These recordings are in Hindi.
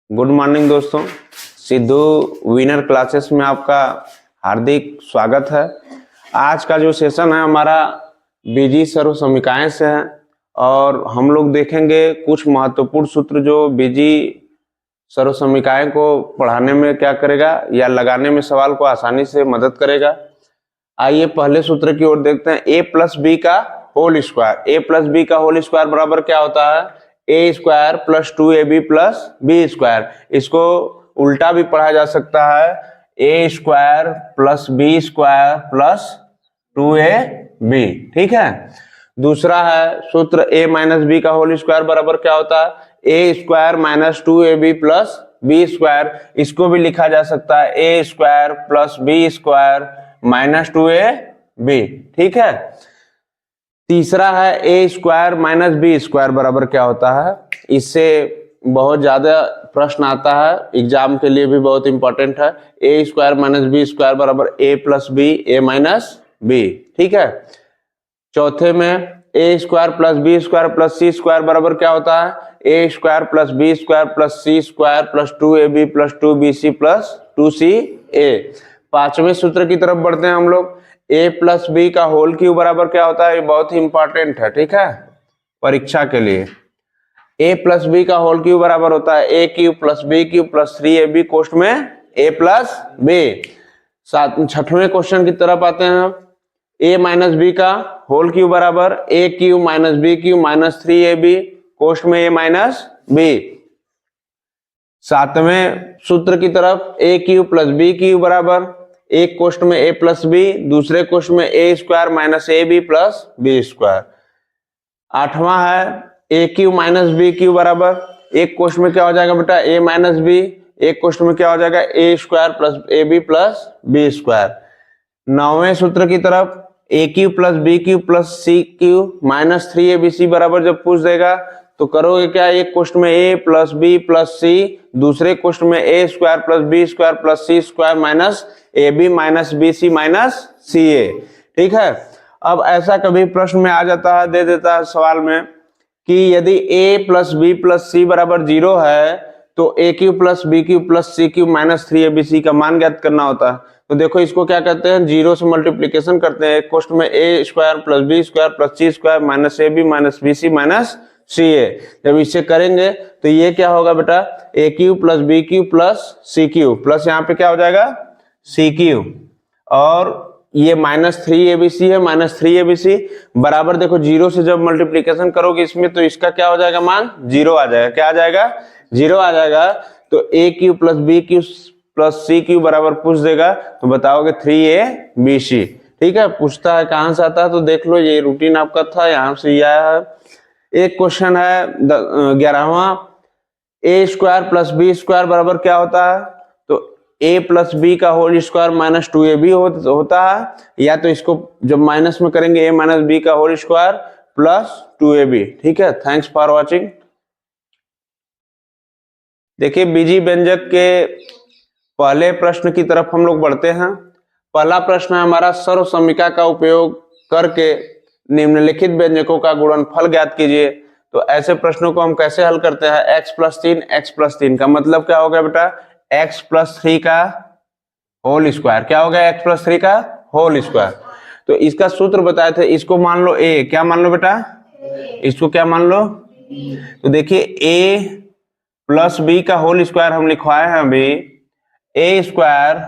गुड मॉर्निंग दोस्तों, सिद्धू विनर क्लासेस में आपका हार्दिक स्वागत है। आज का जो सेशन है हमारा बीजी सर्वसमीकाएं से है और हम लोग देखेंगे कुछ महत्वपूर्ण सूत्र जो बीजी सर्वसमीकाएं को पढ़ाने में क्या करेगा या लगाने में सवाल को आसानी से मदद करेगा। आइए पहले सूत्र की ओर देखते हैं। a प्लस बी का whole square, a plus B का होल स्क्वायर बराबर क्या होता है? A square plus 2ab plus B square. इसको उल्टा भी पढ़ा जा सकता है, A square plus B square plus 2ab। ठीक है। दूसरा है सूत्र a माइनस बी का होल स्क्वायर बराबर क्या होता है? A square minus 2ab plus B square. इसको भी लिखा जा सकता है A square plus B square minus 2ab। ठीक है। तीसरा है A square minus B square बराबर क्या होता है? इससे बहुत ज्यादा प्रश्न आता है, एग्जाम के लिए भी बहुत इंपॉर्टेंट है। A square minus B square बराबर A plus B A minus B. ठीक है। चौथे में A square plus B square plus C square बराबर क्या होता है? A square plus B square plus C square plus 2ab plus 2bc plus 2ca। पांचवें सूत्र की तरफ बढ़ते हैं हम लोग। a प्लस बी का होल क्यूब बराबर क्या होता है? ये बहुत ही इंपॉर्टेंट है, ठीक है, परीक्षा के लिए। a प्लस बी का होल क्यूब बराबर होता है a cube plus B cube plus 3ab कोष्ट में a प्लस बी। छठवें क्वेश्चन की तरफ आते हैं। a माइनस बी का होल क्यूब बराबर a cube minus B cube minus 3ab कोष्ट में a माइनस बी। सातवें सूत्र की तरफ a cube plus B cube बराबर एक कोष्ट में a प्लस बी, दूसरे कोष्ट में a square minus A B plus B square. आठवां है a cube minus B cube बराबर एक कोष्ट में क्या हो जाएगा बेटा? a माइनस बी, एक कोष्ट में क्या हो जाएगा? a square plus A B plus B square. नौवें सूत्र की तरफ a cube plus B cube plus C cube minus 3abc बराबर जब पूछ देगा तो करोगे क्या? एक कोष्ट में a plus B plus C, दूसरे कोष्ट में a square plus B square plus C square minus A B minus B C minus C A. ठीक है। अब ऐसा कभी प्रश्न में आ जाता है, दे देता है सवाल में कि यदि a plus B plus C बराबर 0 है तो a cube plus B cube plus C cube minus 3abc का मान ज्ञात करना होता है। तो देखो इसको क्या कहते हैं? 0 से मल्टीप्लीकेशन करते हैं। एक कोष्ट में a square plus B square plus C square minus A B minus B C minus C A. जब इसे करेंगे तो ये क्या होगा बेटा? a cube plus B cube plus C cube plus यहाँ पे क्या हो जाएगा? सी क्यूब और ये माइनस 3abc है, माइनस 3abc बराबर देखो 0 से जब मल्टीप्लीकेशन करोगे इसमें तो इसका क्या हो जाएगा? मान 0 आ जाएगा। क्या आ जाएगा? 0 आ जाएगा। तो a cube plus B cube plus C cube बराबर पूछ देगा तो बताओगे 3abc। ठीक है। पूछता है कहां से आता है तो देख लो, ये रूटीन आपका था, यहां से ये आया है। एक क्वेश्चन है 11वां, ए स्क्वायर प्लस बी स्क्वायर बराबर क्या होता है? तो a प्लस बी का होल स्क्वायर माइनस 2ab होता है, या तो इसको जब माइनस में करेंगे a माइनस बी का होल स्क्वायर प्लस 2ab। ठीक है। Thanks for watching. देखिए बीजी व्यंजक के पहले प्रश्न की तरफ हम लोग बढ़ते हैं। पहला प्रश्न है हमारा, सर्वसमीका का उपयोग करके निम्नलिखित व्यंजकों का गुणनफल ज्ञात कीजिए। तो ऐसे प्रश्नों को हम कैसे हल करते हैं? x प्लस 3, x प्लस 3 का मतलब क्या हो गया बेटा? x प्लस 3 का होल स्क्वायर। क्या हो गया? x प्लस 3 का होल स्क्वायर। तो इसका सूत्र बताए थे, इसको मान लो a। क्या मान लो बेटा? इसको क्या मान लो? तो देखिए a प्लस बी का होल स्क्वायर हम लिखवाए हैं अभी, a square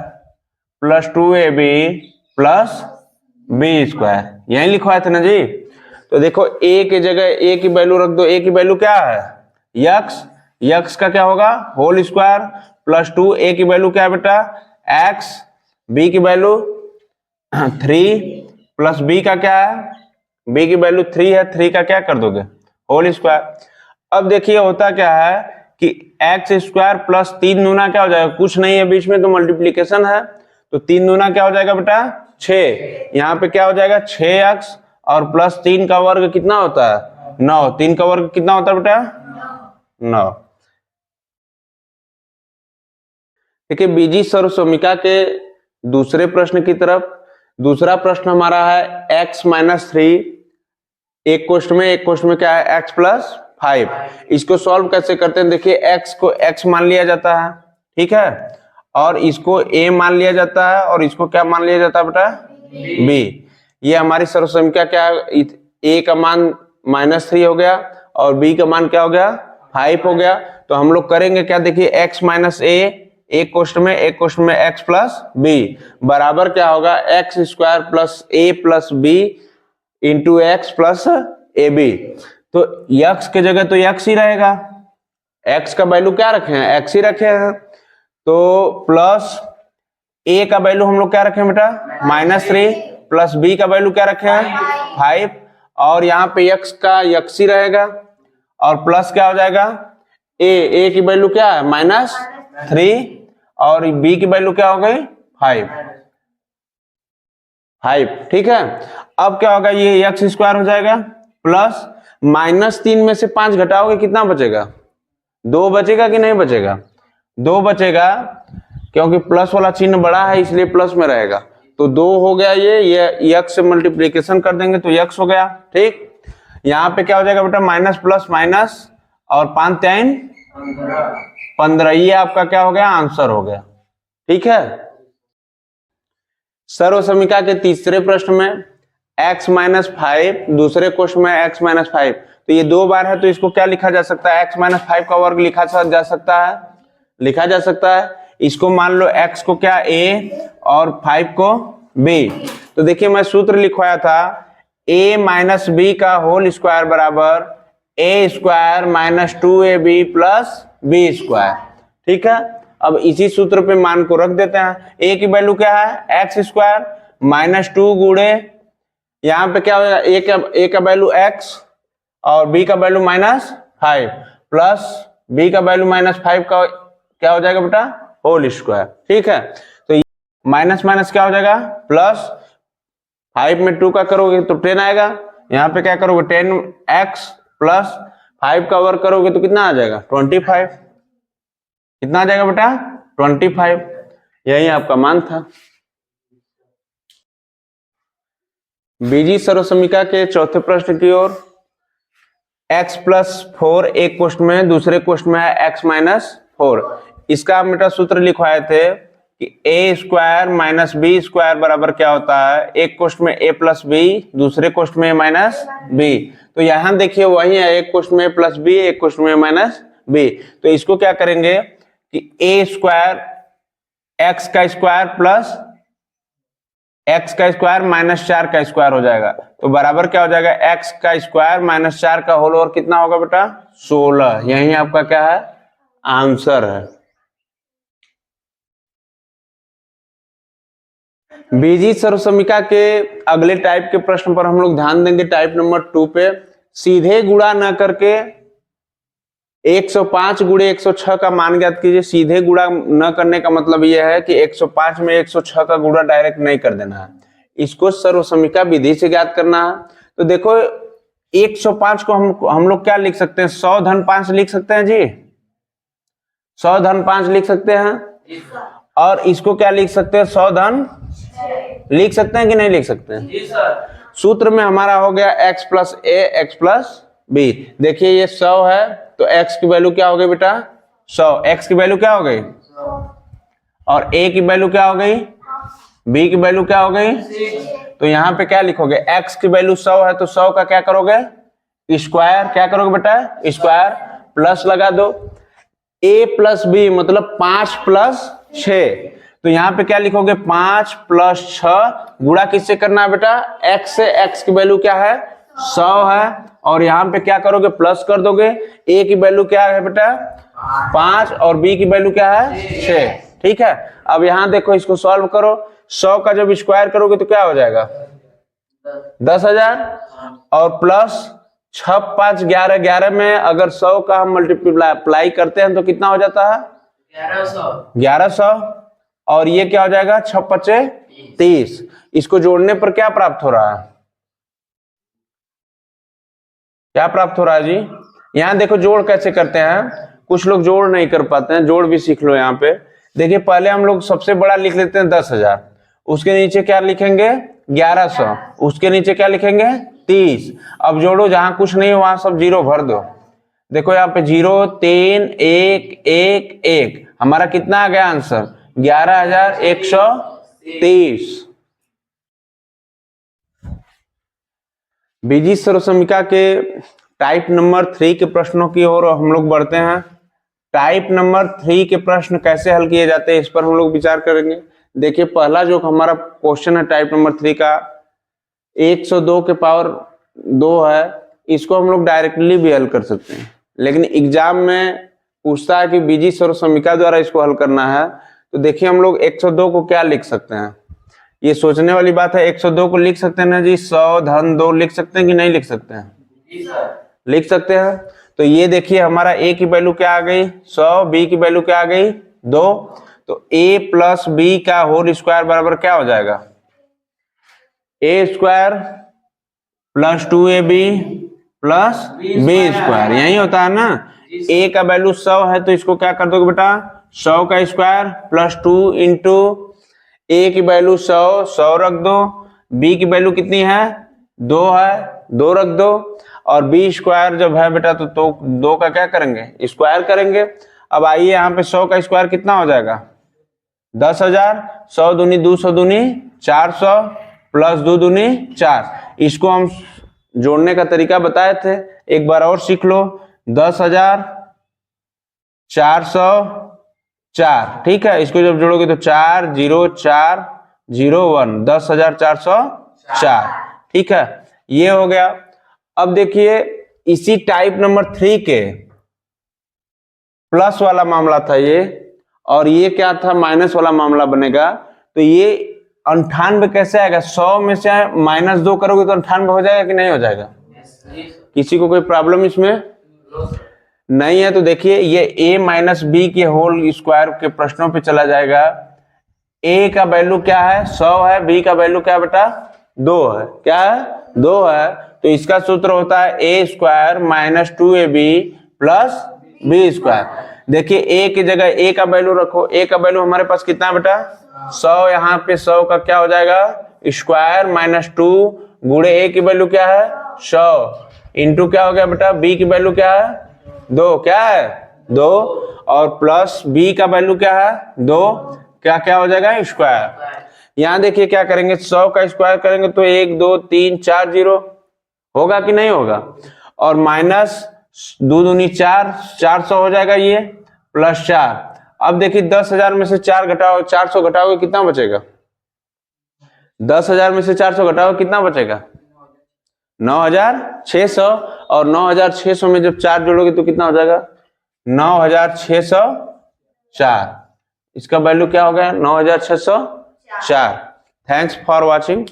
plus 2ab plus B square, यही लिखवाए थे ना जी। तो देखो a की जगह a की वैल्यू रख दो। a की वैल्यू क्या है? x। x का क्या होगा? होल स्क्वायर प्लस 2, a की वैल्यू क्या है बेटा? x, b की वैल्यू 3 प्लस b का क्या है? b की वैल्यू 3 है, 3 का क्या कर दोगे? Whole square. अब देखिए होता क्या है कि एक्स स्क्वायर प्लस 3 दूना क्या हो जाएगा? कुछ नहीं है बीच में तो मल्टीप्लीकेशन है, तो 3 दूना क्या हो जाएगा बेटा? 6। यहाँ पे क्या हो जाएगा? 6x और प्लस 3 का वर्ग कितना होता है? 9। 3 का वर्ग कितना होता है बेटा? 9। देखिए बीजी सर्वसमीका के दूसरे प्रश्न की तरफ। दूसरा प्रश्न हमारा है x माइनस 3 एक कोष्ट में क्या है? x plus 5। इसको सॉल्व कैसे करते हैं, देखिए x को x मान लिया जाता है, ठीक है, और इसको a मान लिया जाता है और इसको क्या मान लिया जाता है बेटा, b। ये हमारी सर्वसंख्या क्या है, a का मान -3 हो गया और b का मान क्या हो गया, 5 हो गया। तो हम लोग करेंगे क्या, देखिए x माइनस a, एक क्वेश्चन में x प्लस b बराबर क्या होगा, X square plus a plus b into X plus A B. तो x के जगह तो x ही रहेगा, x का वैल्यू क्या रखे हैं, x ही रखे हैं। तो प्लस a का वैल्यू हम लोग क्या रखे हैं बेटा, -3, प्लस b का वैल्यू क्या रखे हैं, 5, और यहाँ पे x का x ही रहेगा और प्लस क्या हो जाएगा, a की वैल्यू क्या है, -3 और b की वैल्यू क्या हो गई, 5, ठीक है। अब क्या होगा, ये एक्स स्क्वायर हो जाएगा प्लस -3 में से 5 घटाओगे कितना बचेगा, 2 बचेगा कि नहीं बचेगा, 2 बचेगा, क्योंकि प्लस वाला चिन्ह बड़ा है इसलिए प्लस में रहेगा। तो 2 हो गया, ये एक्स से मल्टीप्लीकेशन कर देंगे तो एक्स हो गया, ठीक। यहाँ पे क्या हो जाएगा बेटा, माइनस प्लस माइनस और 5 3 15, ये आपका क्या हो गया, आंसर हो गया, ठीक है। सर्वसमीका के तीसरे प्रश्न में x माइनस 5, दूसरे क्वेश्चन में x माइनस 5, तो ये 2 बार है तो इसको क्या लिखा जा सकता है, x माइनस 5 का वर्ग लिखा जा सकता है। इसको मान लो x को क्या a और 5 को b। तो देखिए मैं सूत्र लिखवाया था, a माइनस b का होल स्क्वायर बराबर a square minus 2ab plus b square, ठीक है। अब इसी सूत्र पे मान को रख देते हैं, a की वैल्यू क्या है, एक्स स्क्वायर -2 गुणे यहाँ पे क्या हो जाएगा, a का वैल्यू x और b का वैल्यू -5 प्लस b का वैल्यू -5 का क्या हो जाएगा बेटा, होल स्क्वायर, ठीक है। तो माइनस माइनस क्या हो जाएगा, प्लस 5 में 2 का करोगे तो 10 आएगा, यहाँ पे क्या करोगे 10x प्लस 5 का वर्ग करोगे तो कितना आ जाएगा, 25, कितना आ जाएगा बेटा, 25, यही आपका मान था। बीजी सर्वसमीका के चौथे प्रश्न की ओर, x प्लस 4 एक क्वेश्चन में, दूसरे क्वेश्चन में है x माइनस 4। इसका हम बेटा सूत्र लिखवाए थे कि a square minus B square बराबर क्या होता है, एक क्वेश्चन में a प्लस बी, दूसरे क्वेश्चन में माइनस बी। तो यहां देखिए वही है, एक क्वेश्चन में प्लस बी, एक क्वेश्चन में माइनस बी। तो इसको क्या करेंगे कि a स्क्वायर x का स्क्वायर प्लस x का स्क्वायर -4 का स्क्वायर हो जाएगा, तो बराबर क्या हो जाएगा, x का स्क्वायर -4 का होल और कितना होगा बेटा, 16। यही आपका क्या है, आंसर है। बीजी सर्वसमीका के अगले टाइप के प्रश्न पर हम लोग ध्यान देंगे, टाइप नंबर 2 पे। सीधे गुणा न करके 105 गुणे 106 का मान ज्ञात कीजिए। सीधे गुणा न करने का मतलब यह है कि 105 में 106 का गुणा डायरेक्ट नहीं कर देना है, इसको सर्वसमीका विधि से ज्ञात करना है। तो देखो 105 को हम लोग क्या लिख सकते हैं, 100 धन 5 लिख सकते हैं जी, 100 धन 5 लिख सकते हैं, और इसको क्या लिख सकते हैं, 100 धन लिख सकते हैं कि नहीं लिख सकते हैं जी सर। सूत्र में हमारा हो गया x प्लस ए एक्स प्लस बी। देखिए ये 100 है तो x की वैल्यू क्या हो गई बेटा, 100, x की वैल्यू क्या हो गई, और a की वैल्यू क्या हो गई, b की वैल्यू क्या हो गई। तो यहाँ पे क्या लिखोगे, x की वैल्यू 100 है तो 100 का क्या करोगे, स्क्वायर, क्या करोगे बेटा, स्क्वायर, प्लस लगा दो, a प्लस b मतलब 5 प्लस 6। तो यहाँ पे क्या लिखोगे, 5 प्लस 6 गुणा किससे करना है बेटा, x से। x की वैल्यू क्या है, 100 है, और यहाँ पे क्या करोगे, प्लस कर दोगे। a की वैल्यू क्या है बेटा, 5, और b की वैल्यू क्या है, 6, ठीक है। अब यहाँ देखो इसको सॉल्व करो, 100 का जब स्क्वायर करोगे तो क्या हो जाएगा, 10,000, और प्लस 6 5 11, 11 में अगर 100 का हम मल्टीप्लाई करते हैं तो कितना हो जाता है, 1100, और ये क्या हो जाएगा, 6 5 30। इसको जोड़ने पर क्या प्राप्त हो रहा है, क्या प्राप्त हो रहा है जी। यहाँ देखो जोड़ कैसे करते हैं, कुछ लोग जोड़ नहीं कर पाते हैं, जोड़ भी सीख लो। यहाँ पे देखिए पहले हम लोग सबसे बड़ा लिख लेते हैं 10,000, उसके नीचे क्या लिखेंगे 1100, उसके नीचे क्या लिखेंगे 30। अब जोड़ो, जहां कुछ नहीं वहां सब जीरो भर दो, देखो यहाँ पे 0 3 1 1 1, हमारा कितना आ गया आंसर 11,123। बीजी सर्वसमिका के टाइप नंबर 3 के प्रश्नों की ओर हम लोग बढ़ते हैं। टाइप नंबर 3 के प्रश्न कैसे हल किए जाते हैं इस पर हम लोग विचार करेंगे। देखिए पहला जो हमारा क्वेश्चन है टाइप नंबर 3 का 102 के पावर 2 है, इसको हम लोग डायरेक्टली भी हल कर सकते हैं, लेकिन एग्जाम में पूछता है कि बीजी सर्वसमिका द्वारा इसको हल करना है। तो देखिए हम लोग 102 को क्या लिख सकते हैं, ये सोचने वाली बात है। 102 को लिख सकते हैं ना जी 100 धन 2 लिख सकते हैं कि नहीं लिख सकते हैं? लिख सकते हैं। तो ये देखिए हमारा a की वैल्यू क्या आ गई 100, b की वैल्यू क्या आ गई 2, तो a प्लस b का होल स्क्वायर बराबर क्या हो जाएगा a square plus 2ab plus b square, यही होता है ना। a का वैल्यू 100 है तो इसको क्या कर दोगे बेटा 100 का स्क्वायर प्लस 2 इंटू a की वैल्यू 100 रख दो, b की वैल्यू कितनी है 2 है 2 रख दो, और b स्क्वायर जब है बेटा तो 2 का क्या करेंगे स्क्वायर करेंगे। अब आइए यहाँ पे 100 का स्क्वायर कितना हो जाएगा 10,000, 100 दूनी 200 दूनी 400 प्लस 2 दूनी 4। इसको हम जोड़ने का तरीका बताए थे, एक बार और सीख लो। 10,404, ठीक है। इसको जब जोड़ोगे तो 40401 10,404, ठीक है, ये हो गया। अब देखिए इसी टाइप नंबर 3 के प्लस वाला मामला था ये, और ये क्या था माइनस वाला मामला बनेगा। तो ये 98 कैसे आएगा 100 में से -2 करोगे तो 98 हो जाएगा कि नहीं हो जाएगा? किसी को कोई प्रॉब्लम इसमें नहीं है? तो देखिए ये a माइनस बी के होल स्क्वायर के प्रश्नों पे चला जाएगा। a का वैल्यू क्या है 100 है, b का वैल्यू क्या बेटा 2 है, क्या है 2 है, तो इसका सूत्र होता है a square minus 2ab plus b square. देखिए a की जगह a का वैल्यू रखो, a का वैल्यू हमारे पास कितना बेटा 100, यहाँ पे 100 का क्या हो जाएगा स्क्वायर माइनस 2 गुणे a की वैल्यू क्या है 100 इंटू क्या हो गया बेटा b की वैल्यू क्या है 2, क्या है 2, और प्लस b का वैल्यू क्या है 2, क्या क्या हो जाएगा स्क्वायर। यहाँ देखिए क्या करेंगे 100 का स्क्वायर करेंगे तो 1 2 3 4 0 होगा कि नहीं होगा, और माइनस 2 दूनी 4 400 हो जाएगा ये प्लस 4। अब देखिए 10,000 में से 4 घटाओ 400 घटाओगे कितना बचेगा 10,000 में से 400 घटाओगे कितना बचेगा 9,600, और 9,600 में जब 4 जोड़ोगे तो कितना हो जाएगा 9,604। इसका वैल्यू क्या हो गया 9,604। Thanks for watching.